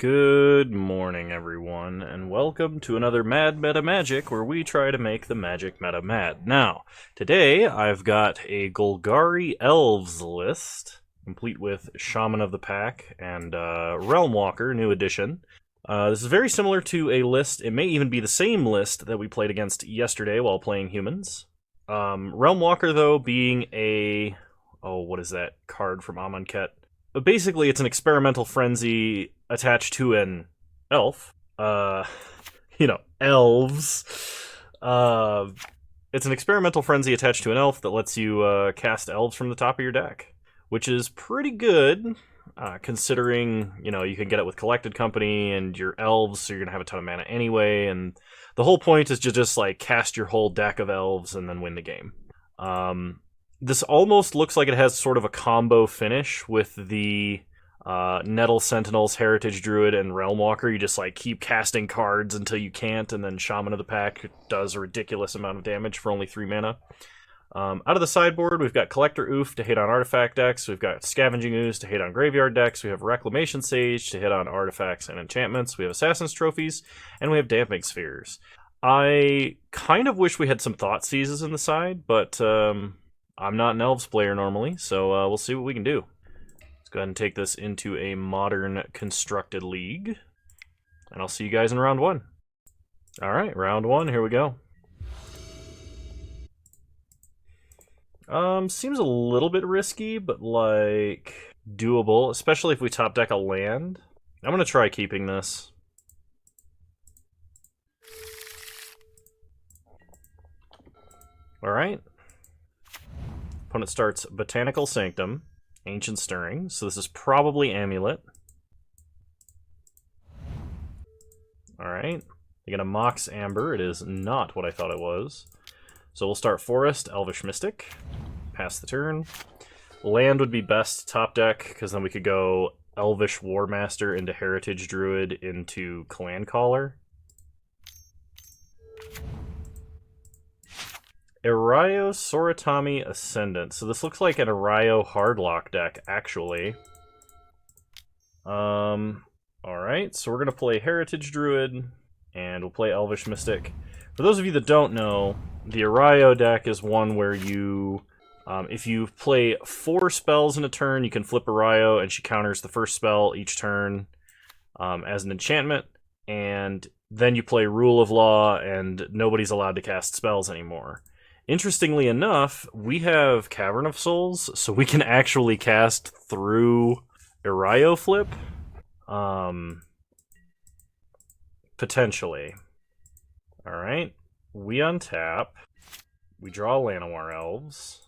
Good morning, everyone, and welcome to another Mad Meta Magic, where we try to make the magic meta mad. Now, today I've got a Golgari Elves list, complete with Shaman of the Pack and Realmwalker, new edition. This is very similar to a list, it may even be the same list that we played against yesterday while playing humans. Realmwalker, though, being a... oh, what is that card from Amonkhet? But basically, it's an experimental frenzy attached to an elf. Elves. It's an experimental frenzy attached to an elf that lets you cast elves from the top of your deck, which is pretty good, considering, you can get it with Collected Company and your elves, so you're going to have a ton of mana anyway, and the whole point is to just, cast your whole deck of elves and then win the game. This almost looks like it has sort of a combo finish with the Nettle Sentinels, Heritage Druid, and Realmwalker. You just keep casting cards until you can't, and then Shaman of the Pack does a ridiculous amount of damage for only 3 mana. Out of the sideboard, we've got Collector Oof to hit on artifact decks, we've got Scavenging Ooze to hit on graveyard decks, we have Reclamation Sage to hit on artifacts and enchantments, we have Assassin's Trophies, and we have Damping Spheres. I kind of wish we had some Thought Seizes in the side, but... I'm not an Elves player normally, so we'll see what we can do. Let's go ahead and take this into a modern constructed league. And I'll see you guys in round 1. Alright, round 1, here we go. Seems a little bit risky, but doable, especially if we top deck a land. I'm gonna try keeping this. Alright. Opponent starts Botanical Sanctum, Ancient Stirring, so this is probably Amulet. Alright, they get a Mox Amber, it is not what I thought it was. So we'll start Forest, Elvish Mystic, pass the turn. Land would be best top deck, because then we could go Elvish War Master into Heritage Druid into Clan Caller. Arayo Soratami Ascendant. So this looks like an Arayo Hardlock deck, actually. Alright, so we're going to play Heritage Druid, and we'll play Elvish Mystic. For those of you that don't know, the Arayo deck is one where you... if you play 4 spells in a turn, you can flip Arayo, and she counters the first spell each turn as an enchantment, and then you play Rule of Law, and nobody's allowed to cast spells anymore. Interestingly enough, we have Cavern of Souls, so we can actually cast through Arayo Flip. Potentially. Alright, we untap. We draw Llanowar Elves.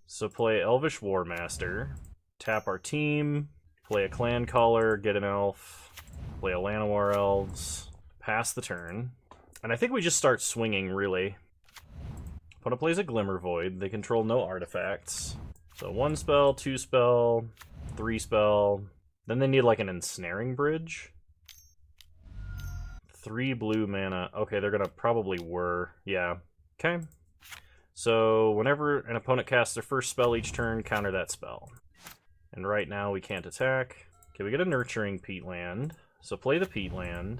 So play Elvish War Master. Tap our team. Play a Clan Caller, get an elf. Play a Llanowar Elves. Pass the turn. And I think we just start swinging, really. Opponent plays a Glimmer Void. They control no artifacts. So 1 spell, 2 spell, 3 spell. Then they need an Ensnaring Bridge. 3 blue mana. Okay, they're gonna probably whir. Yeah. Okay. So whenever an opponent casts their first spell each turn, counter that spell. And right now we can't attack. Okay, we get a Nurturing Peatland. So play the Peatland.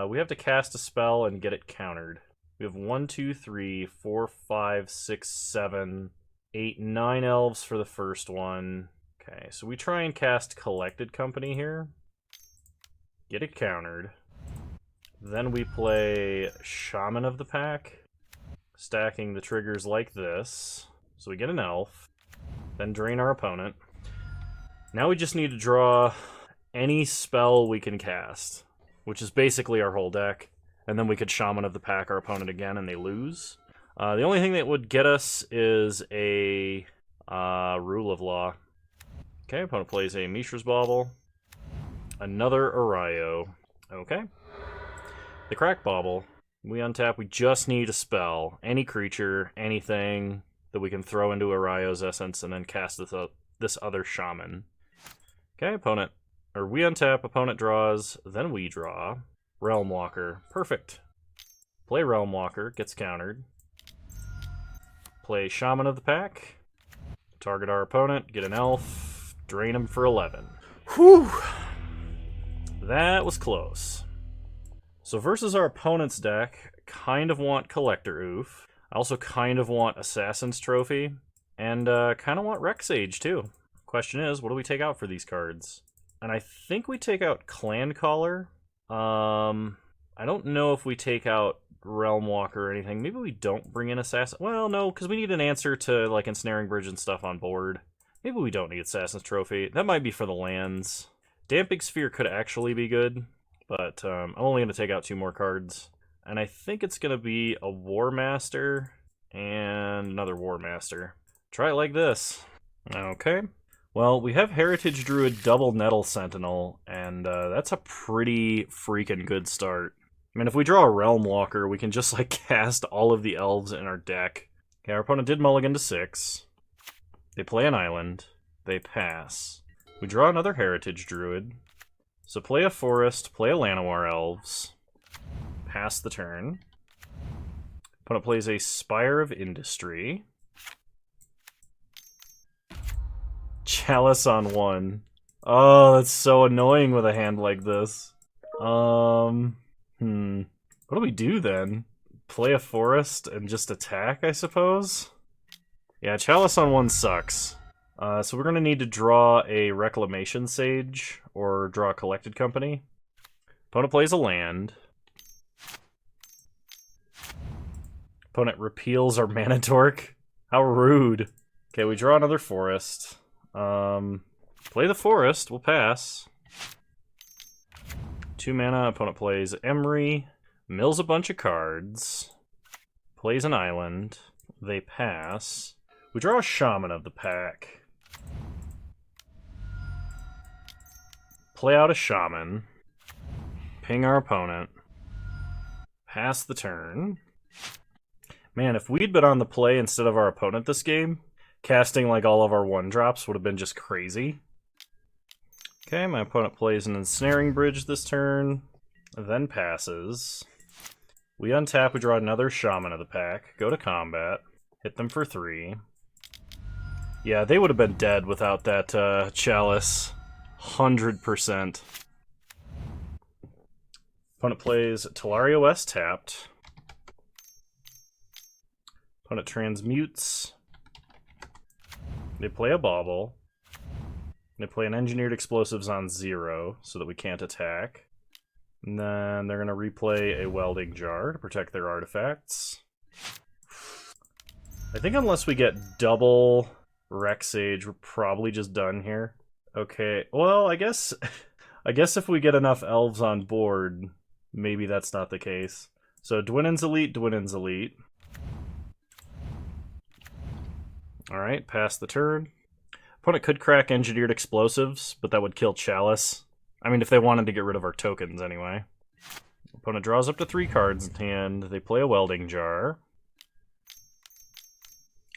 We have to cast a spell and get it countered. We have 1, 2, 3, 4, 5, 6, 7, 8, 9 elves for the first one. Okay, so we try and cast Collected Company here. Get it countered. Then we play Shaman of the Pack, stacking the triggers like this. So we get an elf, then drain our opponent. Now we just need to draw any spell we can cast, which is basically our whole deck. And then we could Shaman of the Pack our opponent again, and they lose. The only thing that would get us is a Rule of Law. Okay, opponent plays a Mishra's Bauble. Another Arayo. Okay. The Crack Bauble. We untap, we just need a spell. Any creature, anything that we can throw into Arayo's Essence, and then cast this other Shaman. Okay, we untap, opponent draws, then we draw. Realmwalker. Perfect. Play Realmwalker, gets countered. Play Shaman of the Pack. Target our opponent, get an elf, drain him for 11. Whew! That was close. So versus our opponent's deck, kind of want Collector Oof. I also kind of want Assassin's Trophy. And kind of want Rex Age, too. Question is, what do we take out for these cards? And I think we take out Clan Caller. I don't know if we take out realmwalker or anything. Maybe we don't bring in Assassin. Well, no, because we need an answer to like Ensnaring Bridge and stuff on board. Maybe we don't need Assassin's Trophy. That might be for the lands. Damping Sphere could actually be good, but I'm only going to take out 2 more cards. And I think it's going to be a War Master and another War Master. Try it like this. Okay. Well, we have Heritage Druid double Nettle Sentinel, and that's a pretty freaking good start. I mean, if we draw a realmwalker, we can just like cast all of the elves in our deck. Okay, our opponent did mulligan to 6. They play an island. They pass. We draw another Heritage Druid. So play a forest, play a Llanowar Elves. Pass the turn. Opponent plays a Spire of Industry. Chalice on 1. Oh, that's so annoying with a hand like this. What do we do then? Play a forest and just attack, I suppose? Yeah, Chalice on 1 sucks. So we're going to need to draw a Reclamation Sage, or draw a Collected Company. Opponent plays a land. Opponent repeals our Mana Torque. How rude. Okay, we draw another forest. Play the forest, we'll pass. 2 mana, opponent plays Emery, mills a bunch of cards, plays an island, they pass. We draw a Shaman of the Pack. Play out a Shaman, ping our opponent, pass the turn. Man, if we'd been on the play instead of our opponent this game, casting like all of our 1-drops would have been just crazy. Okay, my opponent plays an Ensnaring Bridge this turn, then passes. We untap, we draw another Shaman of the Pack, go to combat, hit them for 3. Yeah, they would have been dead without that Chalice. 100%. Opponent plays Talaria West tapped. Opponent transmutes. They play a Bauble. They play an Engineered Explosives on 0, so that we can't attack. And then they're going to replay a Welding Jar to protect their artifacts. I think unless we get double Rex Age, we're probably just done here. Okay, well, I guess if we get enough elves on board, maybe that's not the case. So Dwinnen's Elite, Dwinnen's Elite. Alright, pass the turn. Opponent could crack Engineered Explosives, but that would kill Chalice. I mean, if they wanted to get rid of our tokens anyway. Opponent draws up to 3 cards in hand. They play a Welding Jar.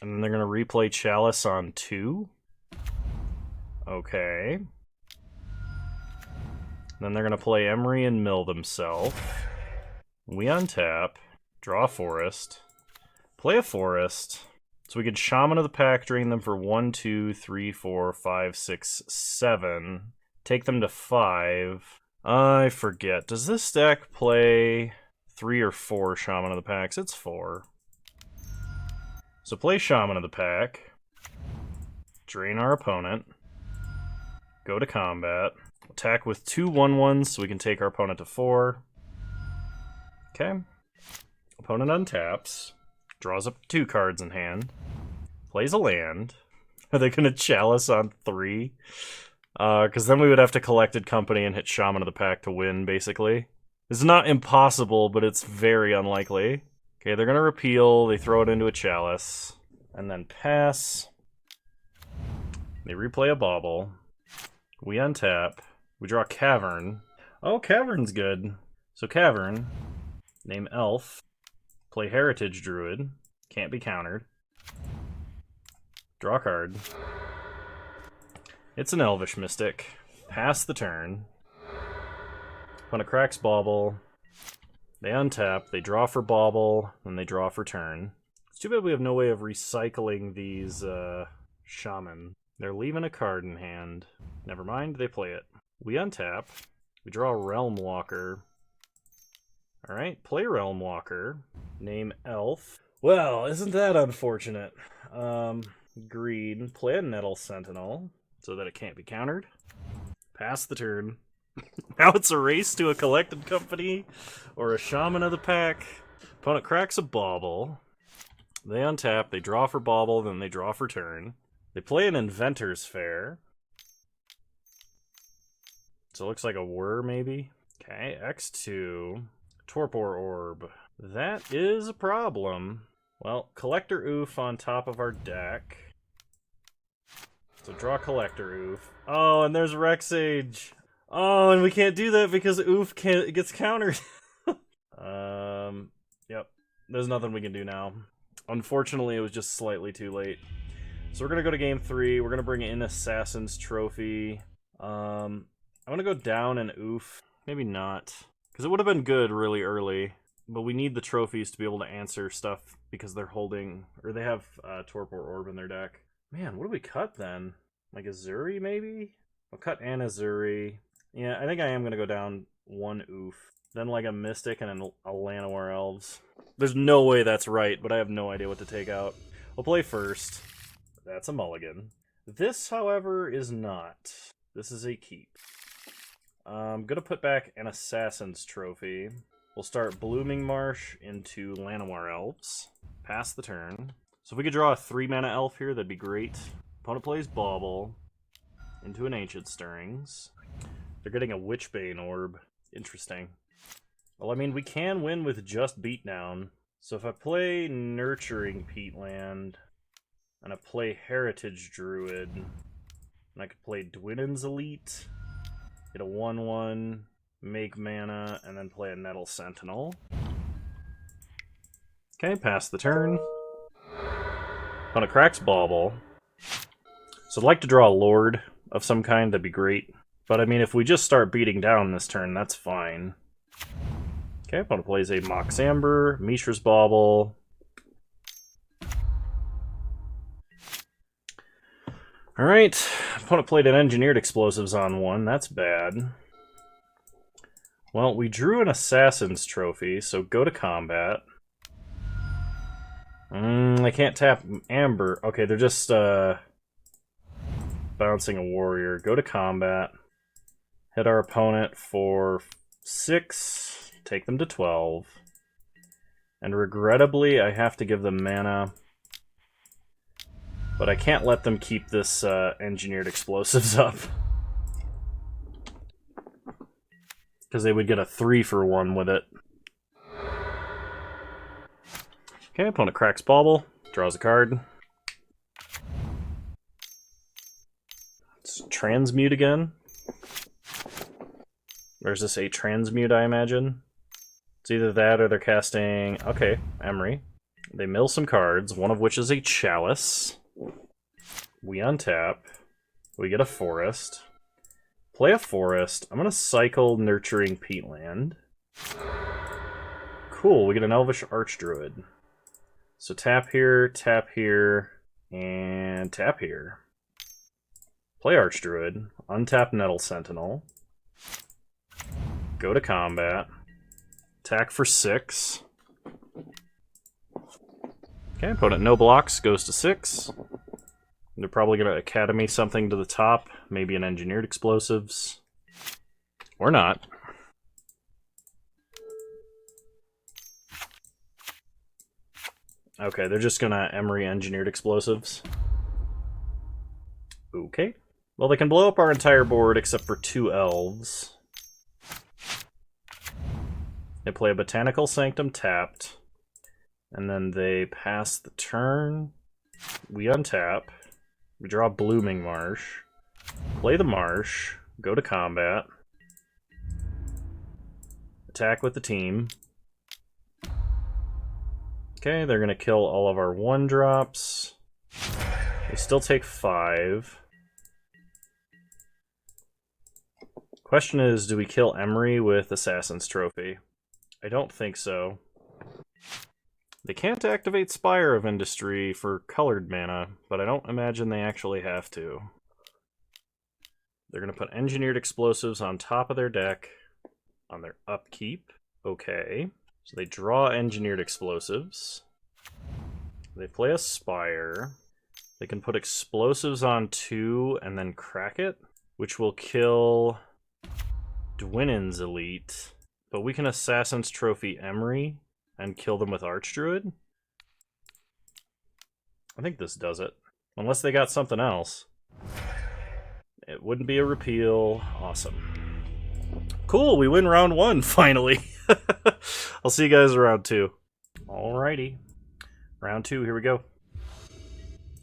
And then they're going to replay Chalice on 2. Okay. Then they're going to play Emery and mill themselves. We untap, draw a forest, play a forest. So we could Shaman of the Pack, drain them for 1, 2, 3, 4, 5, 6, 7. Take them to 5. I forget. Does this deck play 3 or 4 Shaman of the Packs? It's 4. So play Shaman of the Pack. Drain our opponent. Go to combat. Attack with 2 1/1s so we can take our opponent to 4. Okay. Opponent untaps. Draws up 2 cards in hand. Plays a land. Are they going to Chalice on 3? Because then we would have to Collected Company and hit Shaman of the Pack to win, basically. It's not impossible, but it's very unlikely. Okay, they're going to repeal. They throw it into a Chalice. And then pass. They replay a Bauble. We untap. We draw Cavern. Oh, Cavern's good. So Cavern. Name Elf. Play Heritage Druid. Can't be countered. Draw a card. It's an Elvish Mystic. Pass the turn. Opponent cracks Bauble. They untap. They draw for Bauble. Then they draw for turn. It's too bad we have no way of recycling these Shaman. They're leaving a card in hand. Never mind, they play it. We untap. We draw realmwalker. Alright, play realmwalker. Name Elf. Well, isn't that unfortunate? Green, play a Nettle Sentinel so that it can't be countered. Pass the turn. Now it's a race to a collected company or a shaman of the pack. Opponent cracks a bauble. They untap, they draw for bauble, then they draw for turn. They play an Inventor's Fair. So it looks like a whir, maybe. Okay, X2. Torpor Orb. That is a problem. Well, Collector Oof on top of our deck. So draw Collector Oof. Oh, and there's Rexage. Oh, and we can't do that because Oof gets countered. Yep. There's nothing we can do now. Unfortunately, it was just slightly too late. So we're going to go to game 3. We're going to bring in Assassin's Trophy. I'm going to go down and Oof. Maybe not. Because it would have been good really early. But we need the trophies to be able to answer stuff because they're holding... Or they have Torpor Orb in their deck. Man, what do we cut then? Like Azuri, maybe? I'll cut an Azuri. Yeah, I think I am going to go down one Oof. Then like a Mystic and a Llanowar Elves. There's no way that's right, but I have no idea what to take out. We'll play first. That's a mulligan. This, however, is not. This is a keep. I'm going to put back an Assassin's Trophy. We'll start Blooming Marsh into Llanowar Elves. Pass the turn. So if we could draw a 3-mana elf here, that'd be great. Opponent plays Bauble into an Ancient Stirrings. They're getting a Witchbane Orb. Interesting. Well, I mean, we can win with just Beatdown. So if I play Nurturing Peatland, and I play Heritage Druid, and I could play Dwinen's Elite, get a 1/1, make mana, and then play a Nettle Sentinel. Okay, pass the turn. Opponent cracks Bauble. So I'd like to draw a Lord of some kind, that'd be great. But I mean, if we just start beating down this turn, that's fine. Okay, opponent plays a Mox Amber, Mishra's Bauble. Alright, opponent played an Engineered Explosives on one, that's bad. Well, we drew an Assassin's Trophy, so go to combat. I can't tap Amber. Okay, they're just bouncing a warrior. Go to combat. Hit our opponent for 6. Take them to 12. And regrettably, I have to give them mana. But I can't let them keep this Engineered Explosives up. Because they would get a 3-for-1 with it. Okay, opponent cracks Bauble, draws a card. Let's transmute again. Or is this a transmute, I imagine? It's either that or they're casting... Okay, Emery. They mill some cards, one of which is a Chalice. We untap. We get a Forest. Play a Forest. I'm going to cycle Nurturing Peatland. Cool, we get an Elvish Archdruid. So tap here, and tap here. Play Archdruid, untap Nettle Sentinel. Go to combat. Attack for 6. Okay, opponent no blocks, goes to 6. They're probably going to Academy something to the top, maybe an Engineered Explosives. Or not. Okay, they're just gonna Emery Engineered Explosives. Okay. Well, they can blow up our entire board except for 2 Elves. They play a Botanical Sanctum tapped. And then they pass the turn. We untap. We draw Blooming Marsh. Play the Marsh. Go to combat. Attack with the team. Okay, they're going to kill all of our 1-drops. We still take 5. Question is, do we kill Emery with Assassin's Trophy? I don't think so. They can't activate Spire of Industry for colored mana, but I don't imagine they actually have to. They're going to put engineered explosives on top of their deck on their upkeep. Okay. So they draw engineered explosives. They play a Spire. They can put explosives on 2 and then crack it, which will kill Dwinen's Elite. But we can Assassin's Trophy Emery and kill them with Archdruid. I think this does it. Unless they got something else. It wouldn't be a repeal. Awesome. Cool, we win round 1, finally. I'll see you guys in round 2. Alrighty. Round 2, here we go.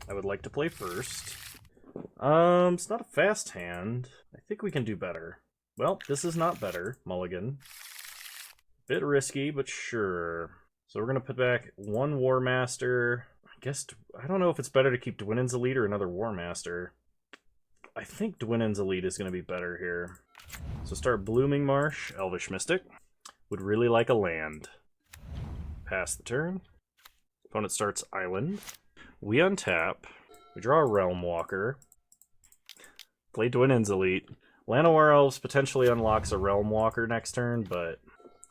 I would like to play first. It's not a fast hand. I think we can do better. Well, this is not better. Mulligan. Bit risky, but sure. So we're going to put back 1 War Master. I don't know if it's better to keep Dwinen's Elite or another War Master. I think Dwinen's Elite is going to be better here. So start Blooming Marsh. Elvish Mystic. Would really like a land. Pass the turn. Opponent starts Island. We untap. We draw a realmwalker. Play Dwinen's Elite. Llanowar Elves potentially unlocks a realmwalker next turn, but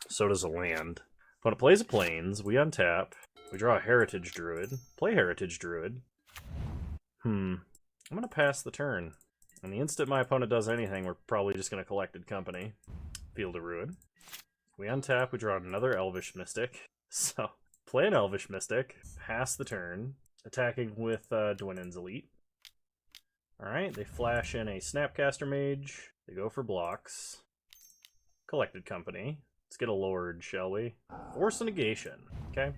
so does a land. Opponent plays a Plains. We untap. We draw a Heritage Druid. Play Heritage Druid. I'm going to pass the turn. And the instant my opponent does anything, we're probably just going to Collected Company. Field of Ruin. We untap. We draw another Elvish Mystic. So, play an Elvish Mystic. Pass the turn. Attacking with Dwinen's Elite. Alright, they flash in a Snapcaster Mage. They go for blocks. Collected Company. Let's get a Lord, shall we? Force a Negation. Okay.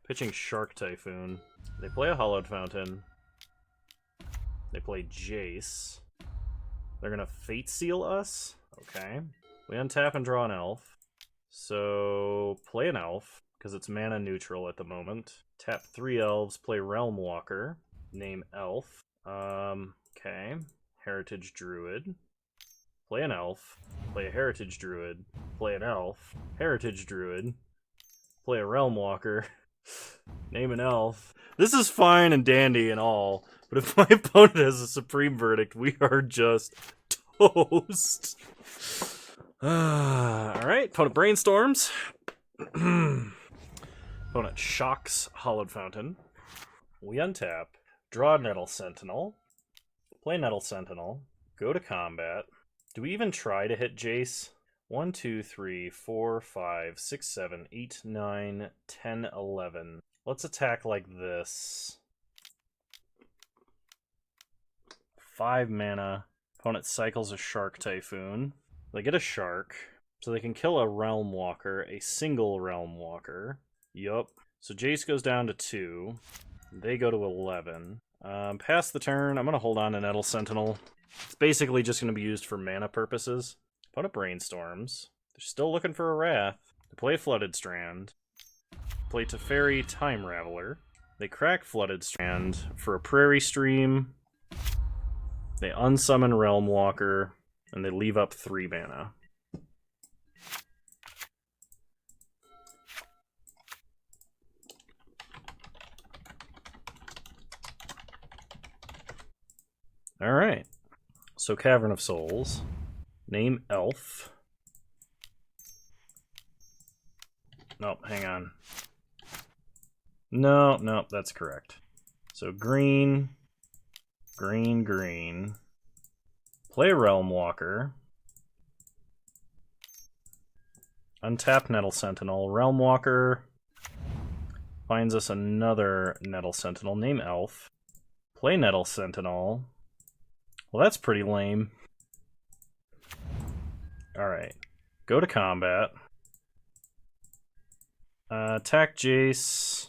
Pitching Shark Typhoon. They play a Hollowed Fountain. They play Jace. They're gonna Fate Seal us. Okay. We untap and draw an Elf. So, play an Elf, because it's mana neutral at the moment. Tap 3 Elves, play Realmwalker. Name Elf. Okay. Heritage Druid. Play an Elf. Play a Heritage Druid. Play an Elf. Heritage Druid. Play a Realmwalker. Name an Elf. This is fine and dandy and all, but if my opponent has a Supreme Verdict, we are just toast. Alright, opponent brainstorms. Opponent shocks Hollowed Fountain. We untap. Draw Nettle Sentinel. Play Nettle Sentinel. Go to combat. Do we even try to hit Jace? 1, 2, 3, 4, 5, 6, 7, 8, 9, 10, 11. Let's attack like this. 5 mana. Opponent cycles a Shark Typhoon. They get a Shark, so they can kill a Realmwalker, a single Realmwalker. Yup. So Jace goes down to 2. They go to 11. Past the turn, I'm going to hold on to Nettle Sentinel. It's basically just going to be used for mana purposes. Opponent brainstorms. They're still looking for a Wrath. They play Flooded Strand. Play Teferi Time Raveler. They crack Flooded Strand for a Prairie Stream. They unsummon Realmwalker, and they leave up 3 mana. Alright. So Cavern of Souls. Name Elf. Nope, hang on. No, that's correct. So green, green, green. Play Realmwalker. Untap Nettle Sentinel. Realmwalker finds us another Nettle Sentinel. Name Elf. Play Nettle Sentinel. Well, that's pretty lame. Alright. Go to combat. Attack Jace.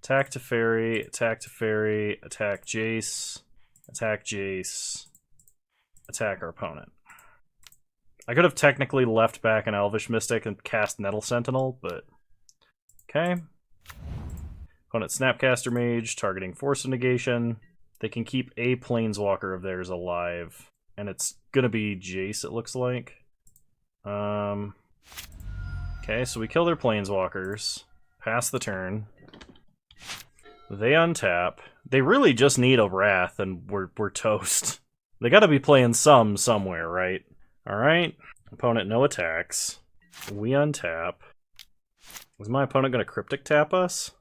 Attack Teferi. Attack Teferi. Attack Jace. Attack Jace. Attack our opponent. I could have technically left back an Elvish Mystic and cast Nettle Sentinel, but... Okay. Opponent Snapcaster Mage, targeting Force of Negation. They can keep a Planeswalker of theirs alive. And it's gonna be Jace, it looks like. Okay, so we kill their Planeswalkers. Pass the turn. They untap. They really just need a Wrath, and we're toast. They gotta be playing some somewhere, right? Alright. Opponent no attacks. We untap. Is my opponent gonna cryptic tap us?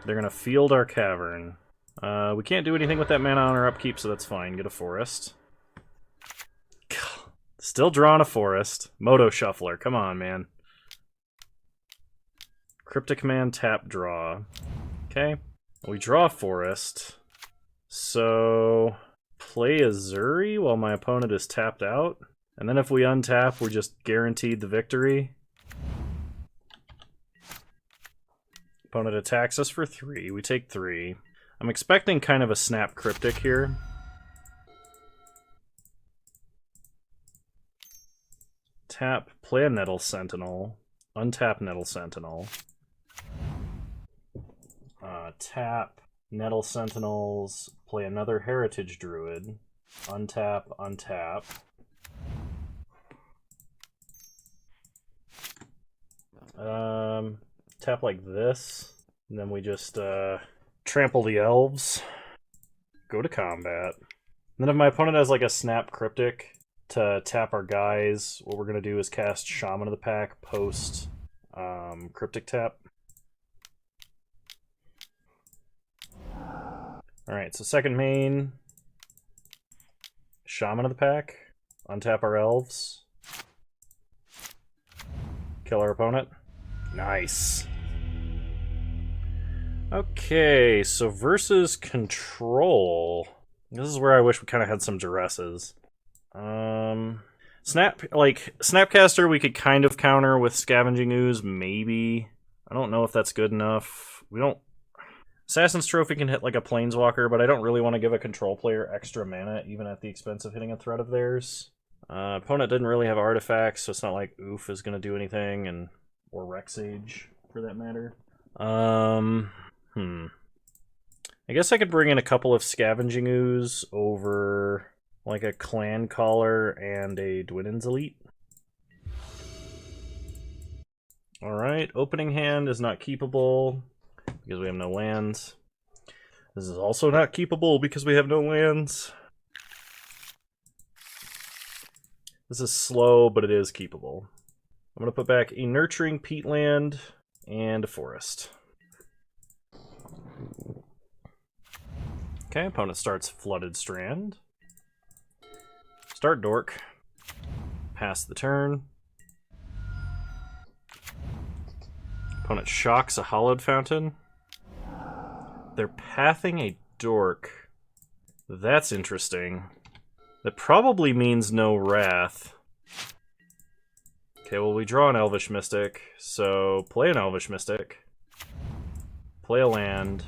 They're gonna field our cavern. We can't do anything with that mana on our upkeep, so that's fine. Get a forest. Still drawing a forest. Moto Shuffler, come on, man. Cryptic Man, tap, draw. Okay. We draw a forest. So, play Azuri while my opponent is tapped out. And then if we untap, we're just guaranteed the victory. Opponent attacks us for 3. We take 3. I'm expecting kind of a snap cryptic here. Tap, play a Nettle Sentinel. Untap Nettle Sentinel. Tap, Nettle Sentinels, play another Heritage Druid. Untap, untap. Tap like this, and then we just trample the Elves. Go to combat. And then if my opponent has like a snap cryptic to tap our guys, what we're gonna do is cast Shaman of the Pack post cryptic tap. Alright, so second main, Shaman of the Pack, untap our Elves, kill our opponent. Nice. Okay, so versus control. This is where I wish we kind of had some duresses. Snapcaster we could kind of counter with Scavenging Ooze, maybe. I don't know if that's good enough. We don't... Assassin's Trophy can hit like a Planeswalker, but I don't really want to give a control player extra mana, even at the expense of hitting a threat of theirs. Opponent didn't really have artifacts, so it's not like Oof is going to do anything, or Rexage, for that matter. I guess I could bring in a couple of Scavenging Ooze over like a Clan Caller and a Dwinnen's Elite. Alright, opening hand is not keepable because we have no lands. This is also not keepable because we have no lands. This is slow, but it is keepable. I'm going to put back a Nurturing Peatland and a Forest. Okay, opponent starts Flooded Strand. Start Dork. Pass the turn. Opponent shocks a Hollowed Fountain. They're pathing a Dork. That's interesting. That probably means no Wrath. Okay, well we draw an Elvish Mystic, so play an Elvish Mystic. Play a land.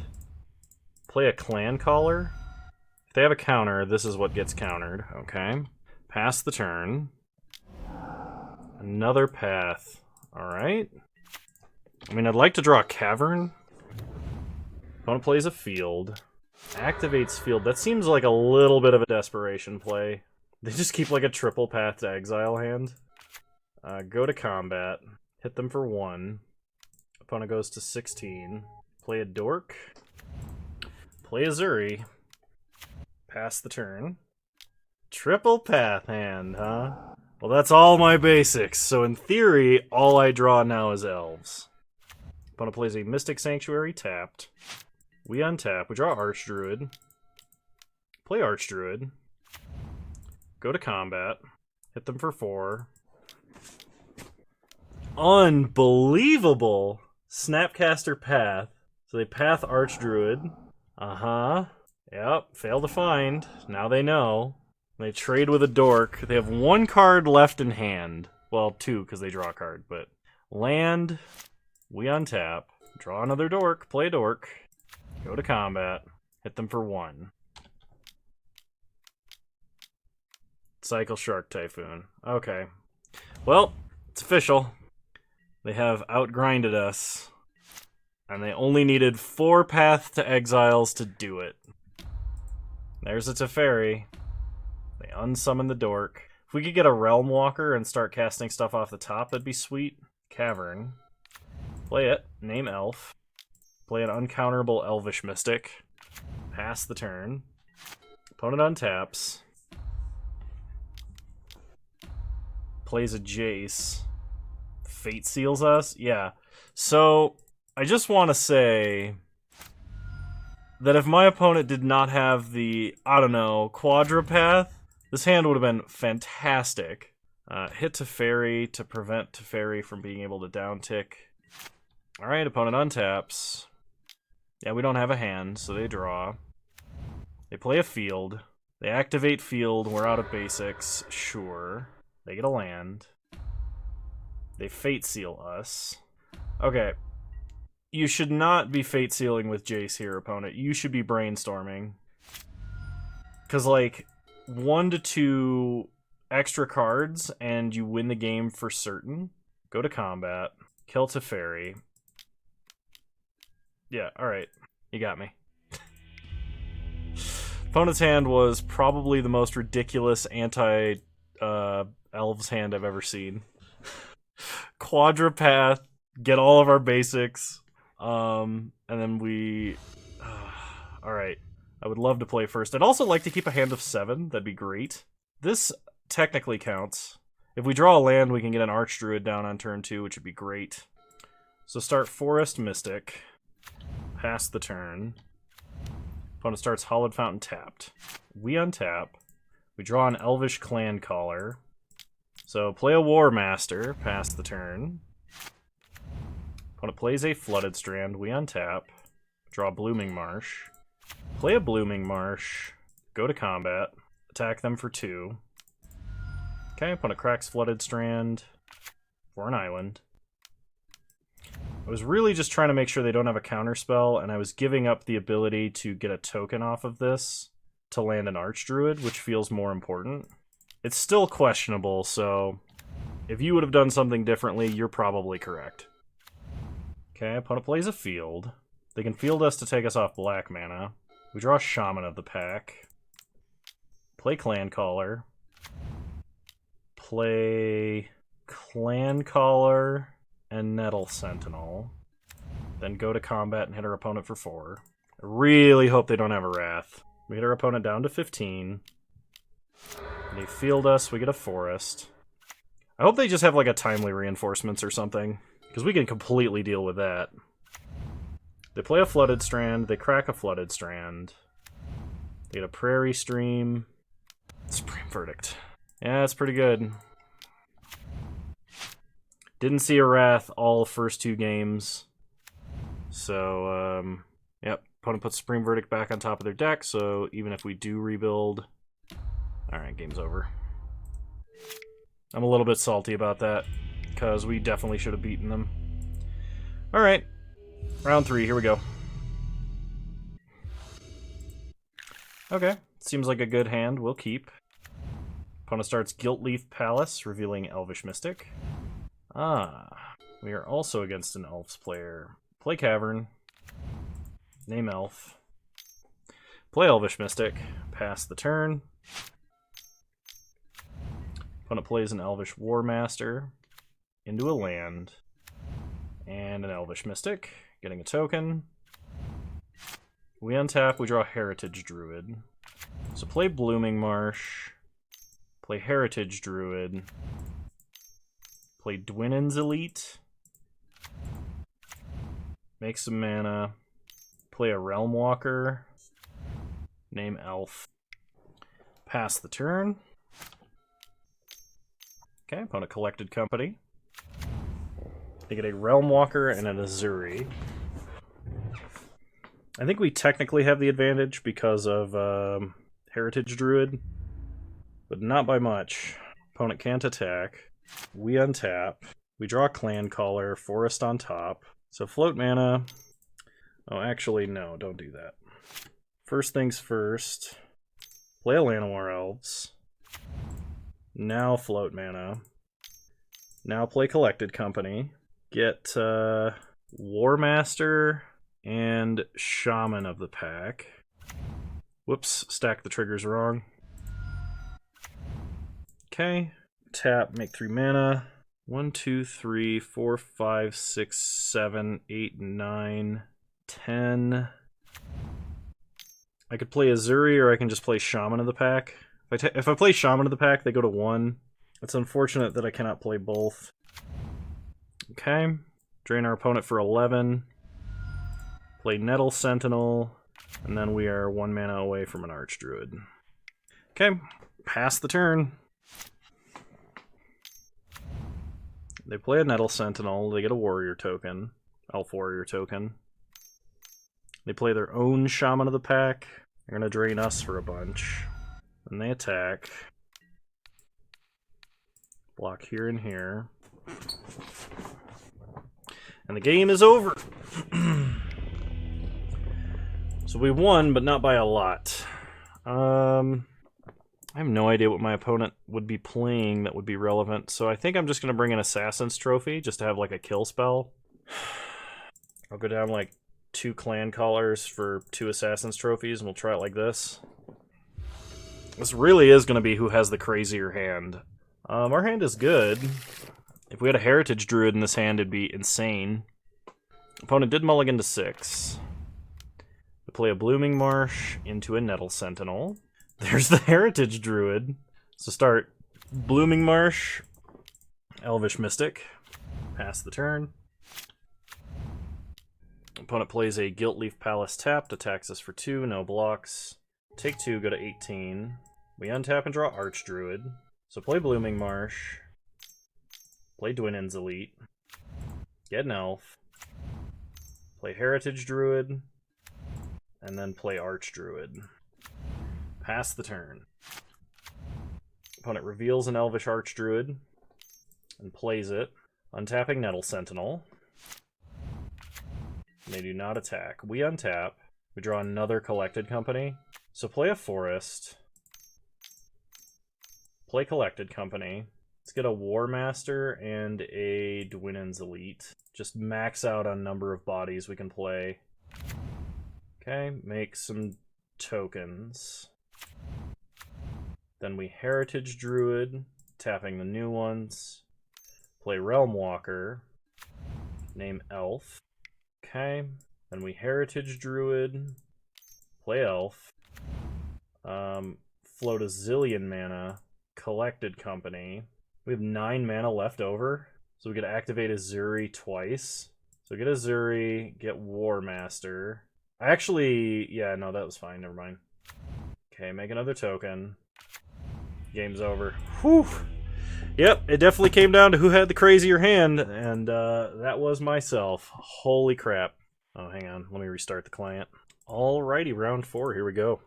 Play a Clan Caller. If they have a counter, this is what gets countered. Okay. Pass the turn. Another path. Alright. I mean, I'd like to draw a Cavern. Opponent plays a field. Activates field. That seems like a little bit of a desperation play. They just keep like a triple path to exile hand. Go to combat. Hit them for 1. Opponent goes to 16. Play a Dork. Play a Zuri. Pass the turn. Triple path hand, huh? Well, that's all my basics. So in theory, all I draw now is Elves. Opponent plays a Mystic Sanctuary tapped. We untap. We draw Archdruid. Play Archdruid. Go to combat. Hit them for 4. Unbelievable! Snapcaster path. So they path Archdruid. Yep, fail to find. Now they know. They trade with a Dork. They have 1 card left in hand. Well, 2, because they draw a card, but... Land. We untap. Draw another Dork. Play Dork. Go to combat. Hit them for 1. Cycle Shark Typhoon. Okay. Well, it's official. They have outgrinded us. And they only needed 4 path to exiles to do it. There's a Teferi. They unsummon the Dork. If we could get a realmwalker and start casting stuff off the top, that'd be sweet. Cavern. Play it. Name Elf. Play an uncounterable Elvish Mystic. Pass the turn. Opponent untaps. Plays a Jace. Fate seals us? Yeah. So, I just want to say that if my opponent did not have the, I don't know, Quadrupath, this hand would have been fantastic. Hit Teferi to prevent Teferi from being able to downtick. Alright, opponent untaps. Yeah, we don't have a hand, so they draw. They play a field. They activate field, we're out of basics. Sure. They get a land. They fate seal us. Okay. You should not be fate sealing with Jace here, opponent. You should be brainstorming. Because, like, 1 to 2 extra cards, and you win the game for certain. Go to combat. Kill Teferi. Yeah, alright. You got me. Opponent's hand was probably the most ridiculous anti-Elves hand I've ever seen. Quadrupath, get all of our basics, and then we... Alright. I would love to play first. I'd also like to keep a hand of 7. That'd be great. This technically counts. If we draw a land, we can get an Archdruid down on turn 2, which would be great. So start Forest Mystic. Pass the turn. Opponent starts Hallowed Fountain tapped. We untap. We draw an Elvish Clan Caller. So play a War Master. Pass the turn. Opponent plays a Flooded Strand. We untap. Draw Blooming Marsh. Play a Blooming Marsh. Go to combat. Attack them for 2. Okay, opponent cracks Flooded Strand for an island. I was really just trying to make sure they don't have a counterspell, and I was giving up the ability to get a token off of this to land an Archdruid, which feels more important. It's still questionable, so if you would have done something differently, you're probably correct. Okay, opponent plays a field. They can field us to take us off black mana. We draw Shaman of the Pack. Play Clan Caller. Play Clan Caller and Nettle Sentinel. Then go to combat and hit our opponent for 4. I really hope they don't have a Wrath. We hit our opponent down to 15. They field us, we get a Forest. I hope they just have like a Timely Reinforcements or something, because we can completely deal with that. They play a Flooded Strand, they crack a Flooded Strand. They get a Prairie Stream. Supreme Verdict. Yeah, that's pretty good. Didn't see a Wrath all first 2 games. So, yep. Opponent puts Supreme Verdict back on top of their deck, so even if we do rebuild... Alright, game's over. I'm a little bit salty about that, because we definitely should have beaten them. Alright. Round 3, here we go. Okay, seems like a good hand, we'll keep. Opponent starts Guiltleaf Palace, revealing Elvish Mystic. We are also against an Elves player. Play Cavern. Name Elf. Play Elvish Mystic. Pass the turn. Opponent plays an Elvish War Master into a land. And an Elvish Mystic. Getting a token. We untap, we draw Heritage Druid. So play Blooming Marsh. Play Heritage Druid. Play Dwinnen's Elite. Make some mana. Play a Realmwalker. Name Elf. Pass the turn. Okay, opponent collected company. They get a Realmwalker and an Azuri. I think we technically have the advantage because of Heritage Druid, but not by much. Opponent can't attack. We untap. We draw Clan Caller, Forest on top. So float mana. Oh, actually, no, don't do that. First things first. Play a Llanowar Elves. Now float mana. Now play Collected Company. Get War Master and Shaman of the Pack. Whoops, stacked the triggers wrong. Okay. Tap, make 3 mana. 1, 2, 3, 4, 5, 6, 7, 8, 9, 10, I could play Azuri, or I can just play Shaman of the Pack. If I play Shaman of the Pack, they go to 1. It's unfortunate that I cannot play both. Okay. Drain our opponent for 11. Play Nettle Sentinel. And then we are 1 mana away from an Archdruid. Okay. Pass the turn. They play a Nettle Sentinel. They get a Warrior token. Elf Warrior token. They play their own Shaman of the Pack. They're going to drain us for a bunch. And they attack. Block here and here. And the game is over. So we won, but not by a lot. I have no idea what my opponent would be playing that would be relevant, so I think I'm just going to bring an Assassin's Trophy, just to have like a kill spell. I'll go down like 2 Clan Callers for 2 Assassin's Trophies, and we'll try it like this. This really is going to be who has the crazier hand. Our hand is good. If we had a Heritage Druid in this hand, it'd be insane. Opponent did mulligan to 6. We play a Blooming Marsh into a Nettle Sentinel. There's the Heritage Druid. So start Blooming Marsh, Elvish Mystic. Pass the turn. Opponent plays a Gilt-Leaf Palace tapped, attacks us for 2, no blocks. Take 2, go to 18. We untap and draw Archdruid. So play Blooming Marsh. Play Dwinin's Elite. Get an Elf. Play Heritage Druid. And then play Archdruid. Pass the turn. Opponent reveals an Elvish Archdruid and plays it, untapping Nettle Sentinel. They do not attack. We untap. We draw another Collected Company. So play a Forest. Play Collected Company. Let's get a War Master and a Dwinin's Elite. Just max out on number of bodies we can play. Okay, make some tokens. Then we Heritage Druid, tapping the new ones. Play Realmwalker. Name Elf. Okay, then we Heritage Druid. Play Elf. Float a zillion mana. Collected Company. We have 9 mana left over, so we could activate Azuri twice. So get Azuri, get War Master. Yeah, no, that was fine, never mind. Okay, make another token. Game's over. Whew! Yep, it definitely came down to who had the crazier hand, and that was myself. Holy crap. Oh, hang on, let me restart the client. Alrighty, round 4, here we go.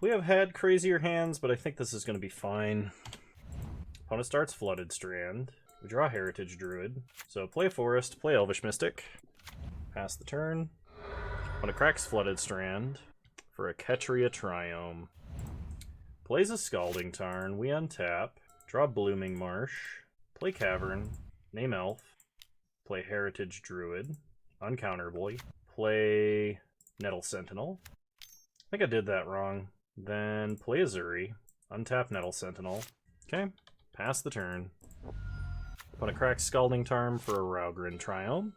We have had crazier hands, but I think this is going to be fine. Opponent starts Flooded Strand. We draw Heritage Druid. So play Forest, play Elvish Mystic. Pass the turn. Opponent cracks Flooded Strand for a Ketria Triome. Plays a Scalding Tarn. We untap. Draw Blooming Marsh. Play Cavern. Name Elf. Play Heritage Druid. Uncounterably. Play Nettle Sentinel. I think I did that wrong. Then play Azuri. Untap Nettle Sentinel. Okay. Pass the turn. Opponent cracks Scalding Tarn for a Raugrin Triome.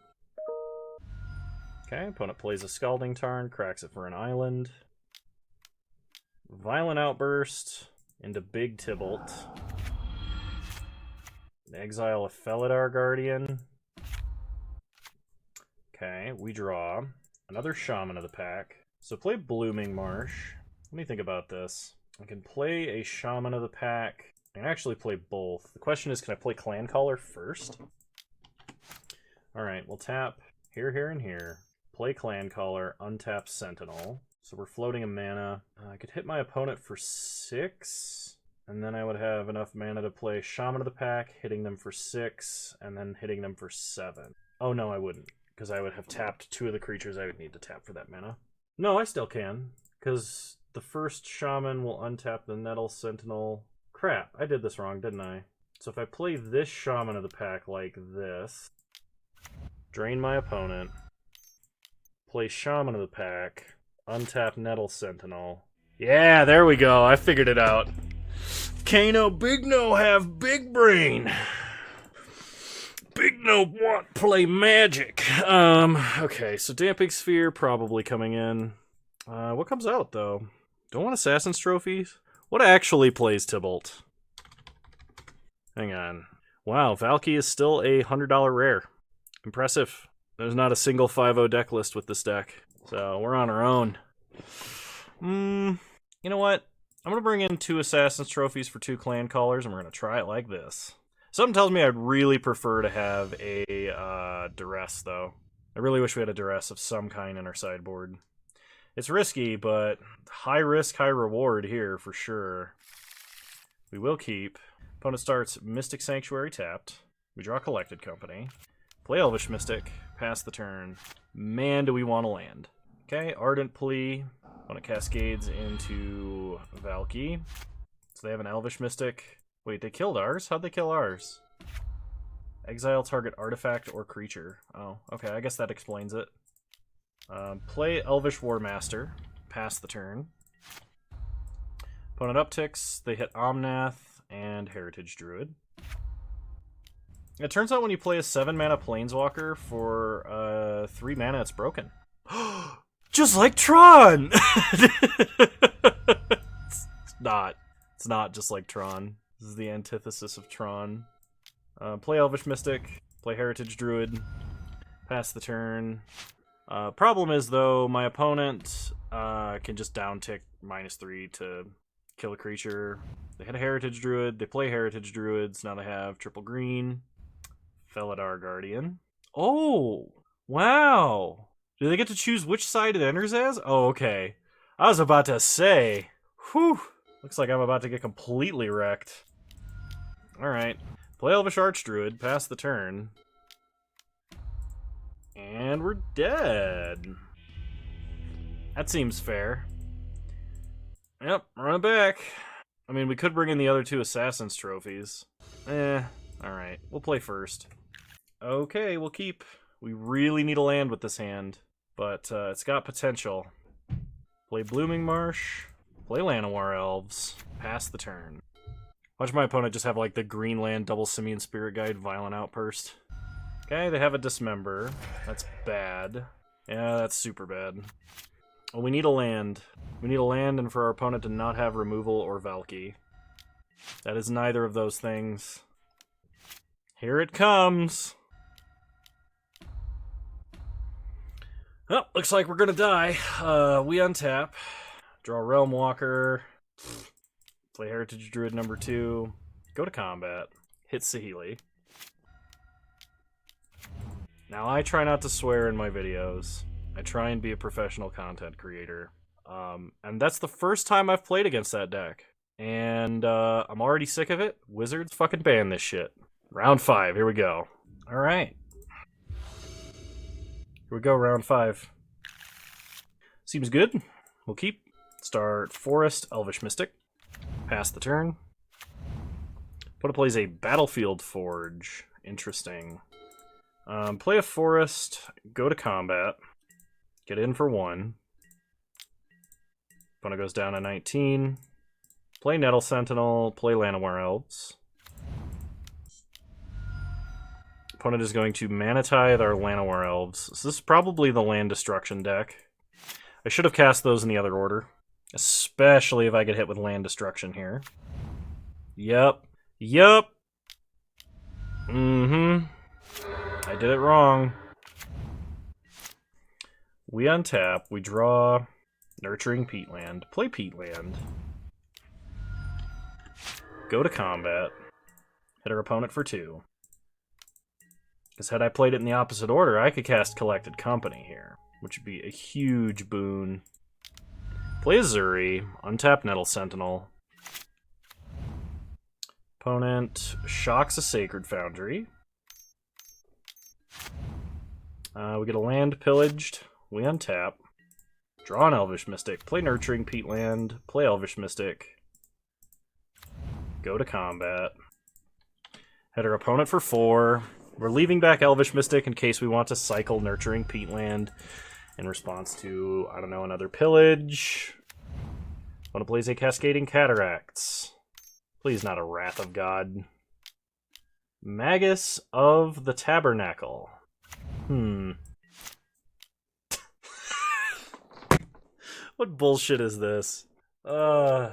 Okay, opponent plays a Scalding Tarn, cracks it for an island. Violent Outburst into Big Tybalt. Exile a Felidar Guardian. Okay, we draw another Shaman of the Pack. So play Blooming Marsh. Let me think about this. I can play a Shaman of the Pack. I can actually play both. The question is, can I play Clan Caller first? Alright, we'll tap here, here, and here. Play Clan Caller, untap Sentinel. So we're floating a mana. I could hit my opponent for 6, and then I would have enough mana to play Shaman of the Pack, hitting them for 6, and then hitting them for 7. Oh no, I wouldn't, because I would have tapped 2 of the creatures I would need to tap for that mana. No, I still can, because the first Shaman will untap the Nettle Sentinel. Crap, I did this wrong, didn't I? So if I play this Shaman of the Pack like this, drain my opponent, play Shaman of the Pack, untap Nettle Sentinel. Yeah, there we go. I figured it out. Kano Big No have big brain. Big No want play magic. Okay, so Damping Sphere probably coming in. What comes out, though? Don't want Assassin's Trophies? What actually plays Tybalt? Hang on. Wow, Valky is still a $100 rare. Impressive. There's not a single 5-0 deck list with this deck. So, we're on our own. You know what? I'm going to bring in 2 Assassin's Trophies for 2 Clan Callers, and we're going to try it like this. Something tells me I'd really prefer to have a Duress, though. I really wish we had a Duress of some kind in our sideboard. It's risky, but high risk, high reward here for sure. We will keep. Opponent starts Mystic Sanctuary tapped. We draw Collected Company. Play Elvish Mystic. Pass the turn. Man, do we want to land. Okay, Ardent Plea. Opponent cascades into Valky. So they have an Elvish Mystic. Wait, they killed ours? How'd they kill ours? Exile target artifact or creature. Oh, okay, I guess that explains it. Play Elvish War Master. Pass the turn. Opponent upticks. They hit Omnath and Heritage Druid. It turns out when you play a 7-mana Planeswalker for 3 mana, it's broken. Just like Tron! It's not. It's not just like Tron. This is the antithesis of Tron. Play Elvish Mystic. Play Heritage Druid. Pass the turn. Problem is, though, my opponent can just downtick -3 to kill a creature. They hit a Heritage Druid. They play Heritage Druids. Now they have triple green. Felidar Guardian. Oh! Wow! Do they get to choose which side it enters as? Oh, okay. I was about to say. Whew! Looks like I'm about to get completely wrecked. Alright. Play Elvish Archdruid. Pass the turn. And we're dead. That seems fair. Yep, run it back. I mean, we could bring in the other 2 Assassin's Trophies. Alright. We'll play first. Okay, we'll keep. We really need a land with this hand, but it's got potential. Play Blooming Marsh. Play Llanowar Elves. Pass the turn. Watch my opponent just have, like, the green land double Simian Spirit Guide Violent Outburst. Okay, they have a Dismember. That's bad. Yeah, that's super bad. Well, we need a land. We need a land and for our opponent to not have removal or Valky. That is neither of those things. Here it comes! Oh, looks like we're gonna die. We untap. Draw Realmwalker. Play Heritage Druid number 2. Go to combat. Hit Saheeli. Now, I try not to swear in my videos. I try and be a professional content creator. And that's the first time I've played against that deck. And I'm already sick of it. Wizards fucking ban this shit. Round 5, here we go. Alright. Here we go, round 5. Seems good. We'll keep. Start Forest, Elvish Mystic. Pass the turn. Opponent plays a Battlefield Forge. Interesting. Play a Forest, go to combat. Get in for 1. Opponent goes down to 19. Play Nettle Sentinel, play Llanowar Elves. Opponent is going to Mana Tithe our Llanowar Elves. So this is probably the land destruction deck. I should have cast those in the other order. Especially if I get hit with land destruction here. Yep. Yup. I did it wrong. We untap. We draw Nurturing Peatland. Play Peatland. Go to combat. Hit our opponent for 2. Because had I played it in the opposite order, I could cast Collected Company here, which would be a huge boon. Play Zuri, untap Nettle Sentinel. Opponent shocks a Sacred Foundry. We get a land pillaged. We untap. Draw an Elvish Mystic. Play Nurturing Peatland. Play Elvish Mystic. Go to combat. Hit our opponent for 4. We're leaving back Elvish Mystic in case we want to cycle Nurturing Peatland in response to, I don't know, another pillage. Want to plays a Cascading Cataracts. Please not a Wrath of God. Magus of the Tabernacle. What bullshit is this? I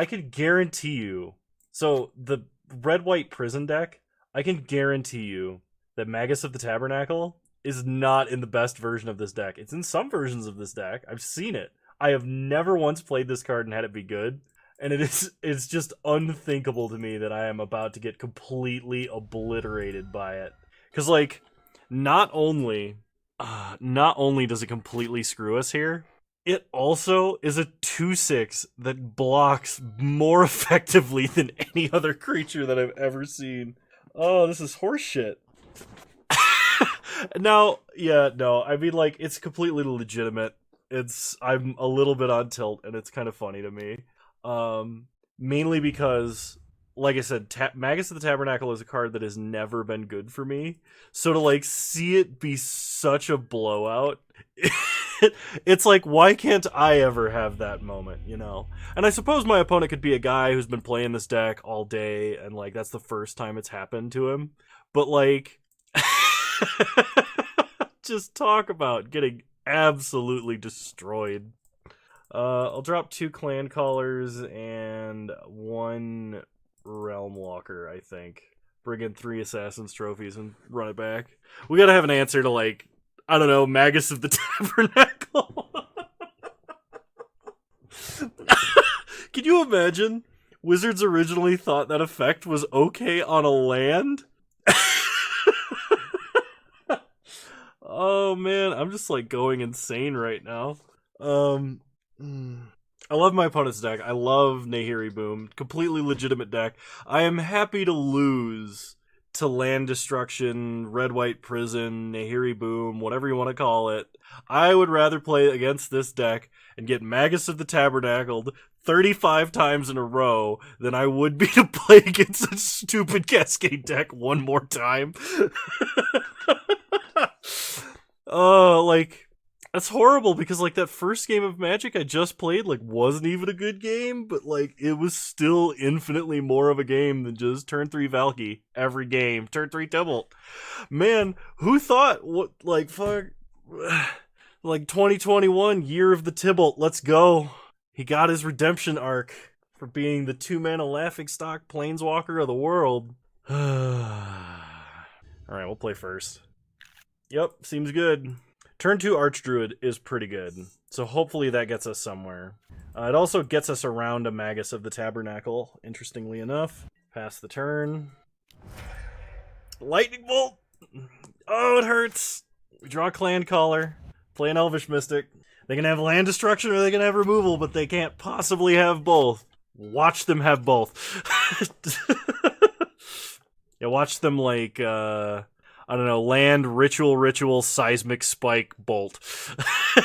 can guarantee you. So the red-white prison deck, I can guarantee you that Magus of the Tabernacle is not in the best version of this deck. It's in some versions of this deck. I've seen it. I have never once played this card and had it be good. And it's just unthinkable to me that I am about to get completely obliterated by it. Because, like, not only does it completely screw us here, it also is a 2/6 that blocks more effectively than any other creature that I've ever seen. Oh, this is horseshit. Now, yeah, no, I mean, like, it's completely legitimate. I'm a little bit on tilt, and it's kind of funny to me. Mainly because, like I said, Magus of the Tabernacle is a card that has never been good for me. So to, like, see it be such a blowout, it's like, why can't I ever have that moment, you know? And I suppose my opponent could be a guy who's been playing this deck all day, and, like, that's the first time it's happened to him. But, like, just talk about getting absolutely destroyed. I'll drop 2 Clan Callers and 1 Realmwalker, I think. Bring in 3 Assassin's Trophies and run it back. We gotta have an answer to, like, I don't know, Magus of the Tabernacle. Can you imagine? Wizards originally thought that effect was okay on a land? Oh man, I'm just like going insane right now. I love my opponent's deck. I love Nahiri Boom. Completely legitimate deck. I am happy to lose to Land Destruction, Red-White Prison, Nahiri Boom, whatever you want to call it. I would rather play against this deck and get Magus of the Tabernacled 35 times in a row than I would be to play against a stupid Cascade deck one more time. Oh, like, that's horrible because, like, that first game of Magic I just played, like, wasn't even a good game, but, like, it was still infinitely more of a game than just turn 3 Valky every game, turn 3 Tybalt. Man, who thought, what, like, fuck, like, 2021, year of the Tybalt, let's go. He got his redemption arc for being the 2-mana laughingstock planeswalker of the world. Alright, we'll play first. Yep, seems good. Turn 2 Archdruid is pretty good, so hopefully that gets us somewhere. It also gets us around a Magus of the Tabernacle, interestingly enough. Pass the turn. Lightning Bolt! Oh, it hurts! We draw a Clan Caller, play an Elvish Mystic. They can have land destruction or they can have removal, but they can't possibly have both. Watch them have both. Yeah, watch them, like, I don't know, land, ritual, seismic spike, bolt.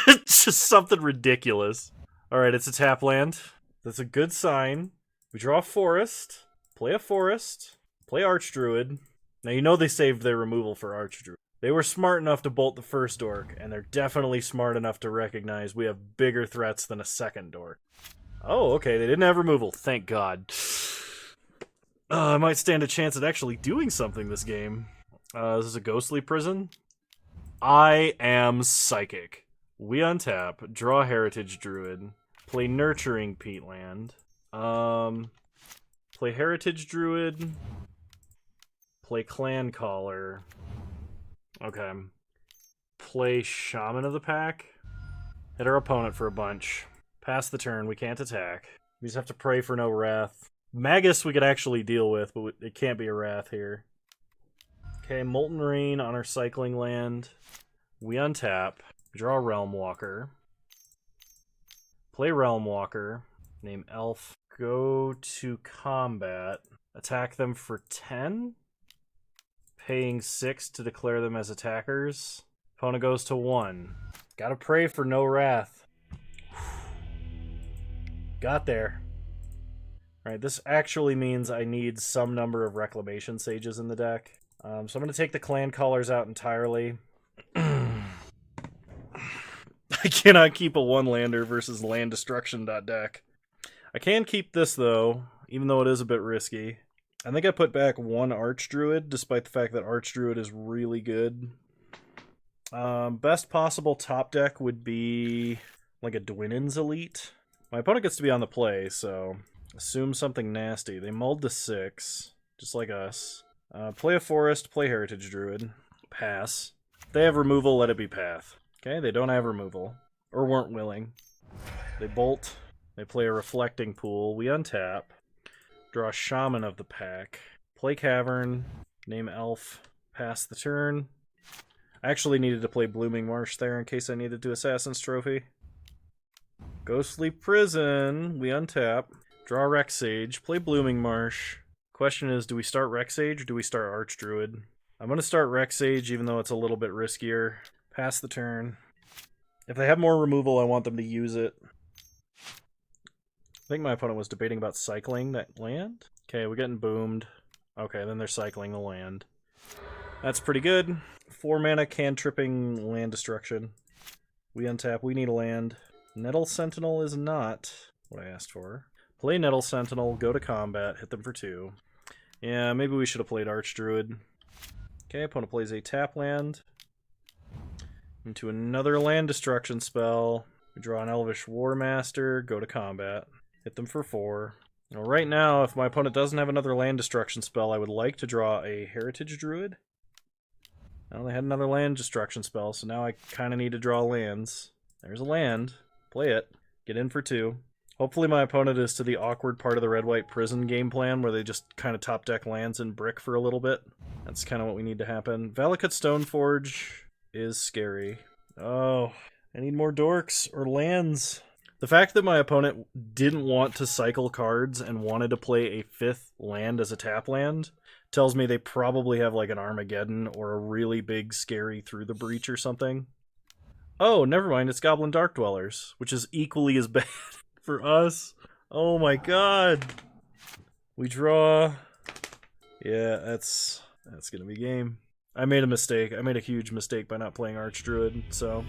It's just something ridiculous. Alright, it's a tap land. That's a good sign. We draw a forest, play Archdruid. Now, you know they saved their removal for Archdruid. They were smart enough to bolt the first dork, and they're definitely smart enough to recognize we have bigger threats than a second dork. Oh, okay, they didn't have removal. Thank God. I might stand a chance at actually doing something this game. This is a Ghostly Prison. I am Psychic. We untap, draw Heritage Druid, play Nurturing Peatland, play Heritage Druid, play Clan Caller. Okay. Play Shaman of the Pack. Hit our opponent for a bunch. Pass the turn, we can't attack. We just have to pray for no Wrath. Magus we could actually deal with, but it can't be a Wrath here. Okay, Molten Rain on our cycling land. We untap. Draw Realmwalker. Play Realmwalker. Name Elf. Go to combat. Attack them for 10. Paying 6 to declare them as attackers. Opponent goes to 1. Gotta pray for no Wrath. Got there. Alright, this actually means I need some number of Reclamation Sages in the deck. So I'm going to take the Clan Callers out entirely. I cannot keep a one-lander versus land destruction deck. I can keep this, though, even though it is a bit risky. I think I put back 1 Archdruid, despite the fact that Archdruid is really good. Best possible top deck would be like a Dwinen's Elite. My opponent gets to be on the play, so assume something nasty. They mulled to 6, just like us. Play a Forest, play Heritage Druid. Pass. If they have removal, let it be Path. Okay, they don't have removal. Or weren't willing. They bolt. They play a Reflecting Pool. We untap. Draw Shaman of the Pack. Play Cavern. Name Elf. Pass the turn. I actually needed to play Blooming Marsh there in case I needed to Assassin's Trophy. Ghostly Prison. We untap. Draw Rex Sage. Play Blooming Marsh. Question is, do we start Rex Sage or do we start Archdruid? I'm going to start Rex Sage even though it's a little bit riskier. Pass the turn. If they have more removal, I want them to use it. I think my opponent was debating about cycling that land. Okay, we're getting boomed. Okay, then they're cycling the land. That's pretty good. 4 mana cantripping land destruction. We untap. We need a land. Nettle Sentinel is not what I asked for. Play Nettle Sentinel, go to combat, hit them for 2. Yeah, maybe we should have played Archdruid. Okay, opponent plays a tap land. Into another land destruction spell. We draw an Elvish Warmaster, go to combat, hit them for 4. Now, right now, if my opponent doesn't have another land destruction spell, I would like to draw a Heritage Druid. Well, they had another land destruction spell, so now I kind of need to draw lands. There's a land. Play it. Get in for 2. Hopefully my opponent is to the awkward part of the Red-White Prison game plan where they just kind of top deck lands and brick for a little bit. That's kind of what we need to happen. Valakut Stoneforge is scary. Oh, I need more dorks or lands. The fact that my opponent didn't want to cycle cards and wanted to play a 5th land as a tap land tells me they probably have like an Armageddon or a really big scary Through the Breach or something. Oh, never mind, it's Goblin Dark Dwellers, which is equally as bad for us. Oh my god. We draw. Yeah, that's gonna be game. I made a mistake. I made a huge mistake by not playing Archdruid, so.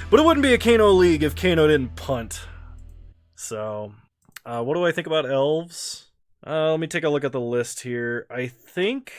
But it wouldn't be a Kano League if Kano didn't punt. So, what do I think about Elves? Let me take a look at the list here. I think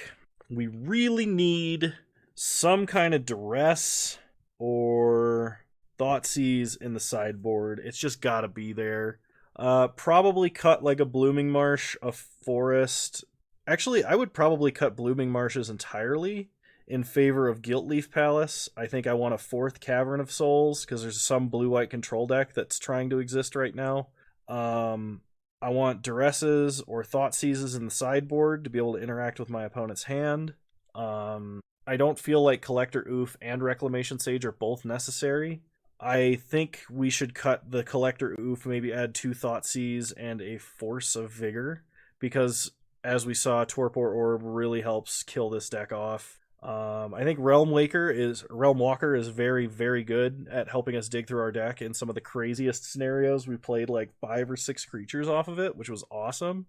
we really need some kind of Duress or Thoughtseize in the sideboard. It's just gotta be there. Probably cut like a Blooming Marsh, a Forest. Actually, I would probably cut Blooming Marshes entirely in favor of Guiltleaf Palace. I think I want a 4th Cavern of Souls because there's some blue-white control deck that's trying to exist right now. I want Duresses or Thoughtseizes in the sideboard to be able to interact with my opponent's hand. I don't feel like Collector Oof and Reclamation Sage are both necessary. I think we should cut the Collector Oof, maybe add 2 Thoughtseize and a Force of Vigor, because as we saw, Torpor Orb really helps kill this deck off. I think realmwalker is very, very good at helping us dig through our deck in some of the craziest scenarios. We played like 5 or 6 creatures off of it, which was awesome.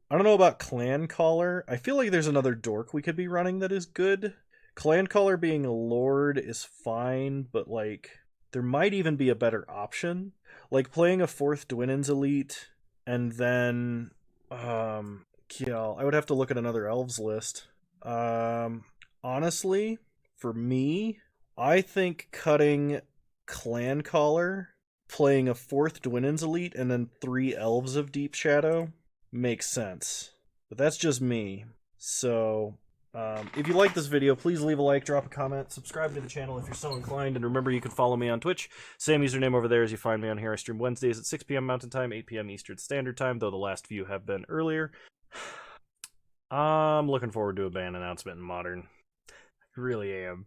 I don't know about Clan Caller. I feel like there's another dork we could be running that is good. Clan Caller being a lord is fine, but like there might even be a better option. Like playing a 4th Dwinen's Elite and then yeah, I would have to look at another Elves list. Honestly, for me, I think cutting Clan Caller, playing a 4th Dwinen's Elite, and then 3 Elves of Deep Shadow makes sense. But that's just me. So, if you like this video, please leave a like, drop a comment, subscribe to the channel if you're so inclined, and remember you can follow me on Twitch. Same username over there as you find me on here. I stream Wednesdays at 6 p.m. Mountain Time, 8 p.m. Eastern Standard Time, though the last few have been earlier. I'm looking forward to a ban announcement in Modern. I really am.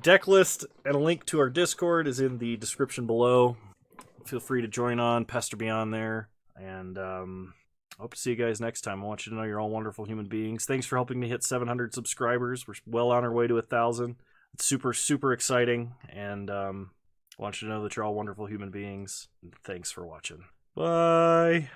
Deck list and a link to our Discord is in the description below. Feel free to join on, pester me on there, and I hope to see you guys next time. I want you to know you're all wonderful human beings. Thanks for helping me hit 700 subscribers. We're well on our way to 1,000. It's super, super exciting, and I want you to know that you're all wonderful human beings. Thanks for watching. Bye!